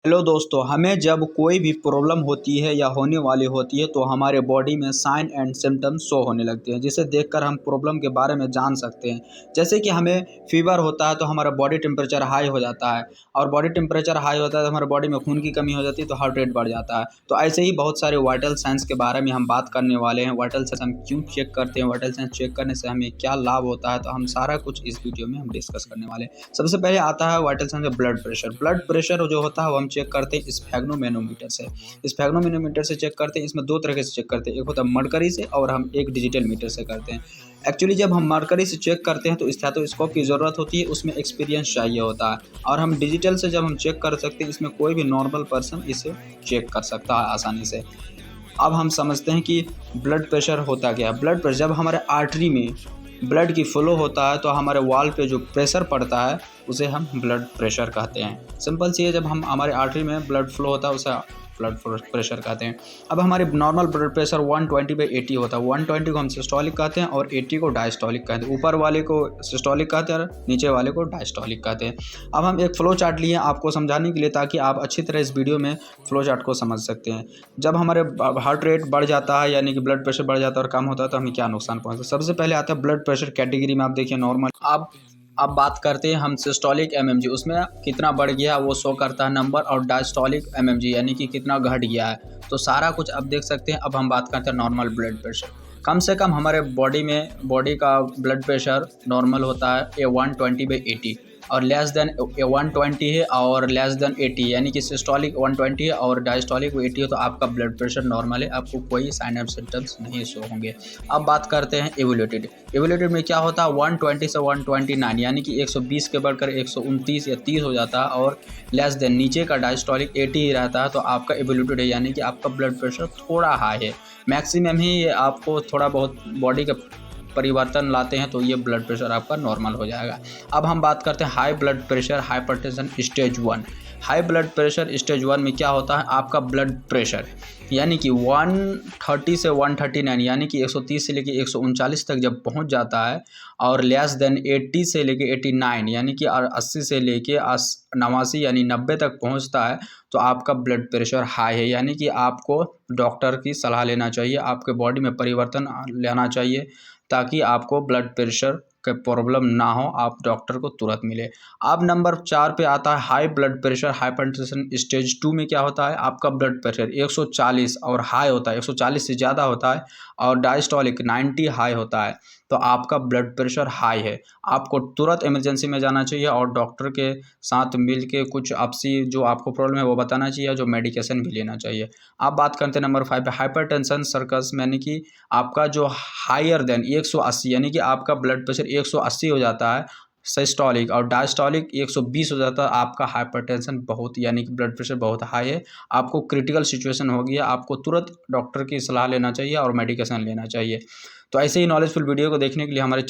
Hello दोस्तों, हमें जब कोई भी प्रॉब्लम होती है या होने वाली होती है तो हमारे बॉडी में साइन एंड सिम्टम्स शो होने लगते हैं, जिसे देखकर हम प्रॉब्लम के बारे में जान सकते हैं। जैसे कि हमें फीवर होता है तो हमारा बॉडी टेम्परेचर हाई हो जाता है, और बॉडी टेम्परेचर हाई होता है तो हमारे बॉडी में खून की कमी हो जाती है तो हार्ट रेट बढ़ जाता है। तो ऐसे ही बहुत सारे वाइटल साइंस के बारे में हम बात करने वाले हैं। वाइटल साइंस हम क्यों चेक करते हैं, वाइटल साइंस चेक करने से हमें क्या लाभ होता है, तो हम सारा कुछ इस वीडियो में हम डिस्कस करने वाले हैं। सबसे पहले आता है vital science blood pressure. Blood pressure जो होता है वो हम चेक करते हैं स्फेग्नोमेनोमीटर से। स्फेग्नोमेनोमीटर से चेक करते हैं। इसमें दो तरीके से चेक करते हैं, एक होता है मरकरी से और हम एक डिजिटल मीटर से करते हैं। एक्चुअली जब हम मरकरी से चेक करते हैं तो स्टेथोस्कोप की ज़रूरत होती है, उसमें एक्सपीरियंस चाहिए होता है। और हम डिजिटल से जब हम चेक कर सकते हैं, इसमें कोई भी नॉर्मल पर्सन इसे चेक कर सकता है आसानी से। अब हम समझते हैं कि ब्लड प्रेशर होता क्या है। ब्लड प्रेशर जब हमारे आर्टरी में ब्लड की फ्लो होता है तो हमारे वॉल पे जो प्रेशर पड़ता है उसे हम ब्लड प्रेशर कहते हैं। सिंपल सी है, जब हम हमारे आर्टरी में ब्लड फ्लो होता है उसे ब्लड प्रेशर कहते हैं। अब हमारे नॉर्मल ब्लड प्रेशर 120/80 होता है। 120 को हम सिस्टोलिक कहते हैं और 80 को डायस्टोलिक कहते हैं। ऊपर वाले को सिस्टोलिक कहते हैं और नीचे वाले को डायस्टोलिक कहते हैं। अब हम एक फ्लो चार्ट लिए आपको समझाने के लिए, ताकि आप अच्छी तरह इस वीडियो में फ्लो चार्ट को समझ सकते हैं। जब हमारे हार्ट रेट बढ़ जाता है यानी कि ब्लड प्रेशर बढ़ जाता है और कम होता है तो हमें क्या नुकसान पहुंचता है। सबसे पहले आता है ब्लड प्रेशर कैटेगरी में। आप देखिए नॉर्मल। अब बात करते हैं हम सिस्टोलिक एमएमजी, उसमें कितना बढ़ गया वो शो करता है नंबर, और डायस्टोलिक एमएमजी यानी कि कितना घट गया है, तो सारा कुछ अब देख सकते हैं। अब हम बात करते हैं नॉर्मल ब्लड प्रेशर। कम से कम हमारे बॉडी का ब्लड प्रेशर नॉर्मल होता है 120/80, और लेस देन 120 है और लेस देन 80 यानी कि सिस्टोलिक 120 है और डायस्टोलिक 80 है तो आपका ब्लड प्रेशर नॉर्मल है, आपको कोई साइन एंड सिम्टम्स नहीं शो होंगे। अब बात करते हैं एवोल्यूटेड। एवोल्यूटेड में क्या होता है, 120 से 129 यानी कि 120 के बढ़कर 129 या 30 हो जाता है, और लेस देन नीचे का डायस्टोलिक 80 ही रहता है तो आपका एवोल्यूटेड है, यानी कि आपका ब्लड प्रेशर थोड़ा हाई है। मैक्सिमम ही ये आपको थोड़ा बहुत बॉडी का परिवर्तन लाते हैं तो ये ब्लड प्रेशर आपका नॉर्मल हो जाएगा। अब हम बात करते हैं high blood pressure hypertension stage 1। High blood pressure stage 1 में क्या होता है, आपका ब्लड प्रेशर यानी कि 130 से 139 यानी कि 130 से लेके 139 तक जब पहुंच जाता है, और लेस देन 80 से लेके 89 यानी कि 80 से लेके 89 यानी 90 तक पहुंचता है, तो आपका ब्लड प्रेशर हाई है, यानी कि आपको डॉक्टर की सलाह लेना चाहिए, आपके बॉडी में परिवर्तन लाना चाहिए, ताकि आपको ब्लड प्रेशर का प्रॉब्लम ना हो, आप डॉक्टर को तुरंत मिले। अब नंबर 4 पे आता है high blood pressure hypertension stage 2 में क्या होता है, आपका ब्लड प्रेशर 140 और हाई होता है, 140 से ज़्यादा होता है, और डायस्टोलिक 90 हाई होता है, तो आपका ब्लड प्रेशर हाई है। आपको तुरंत इमरजेंसी में जाना चाहिए और डॉक्टर के साथ मिल के कुछ आपसी जो आपको प्रॉब्लम है वो बताना चाहिए, जो मेडिकेशन भी लेना चाहिए। आप बात करते हैं नंबर 5 पे हाइपरटेंशन सर्कस, यानी कि आपका जो हायर देन 180 यानी कि आपका ब्लड प्रेशर 180 हो जाता है सिस्टोलिक, और डायस्टोलिक 120 हो जाता है, आपका हाइपरटेंशन बहुत यानी कि ब्लड प्रेशर बहुत हाई है, आपको क्रिटिकल सिचुएशन हो गया, आपको तुरंत डॉक्टर की सलाह लेना चाहिए और मेडिकेशन लेना चाहिए। तो ऐसे ही नॉलेजफुल वीडियो को देखने के लिए हमारे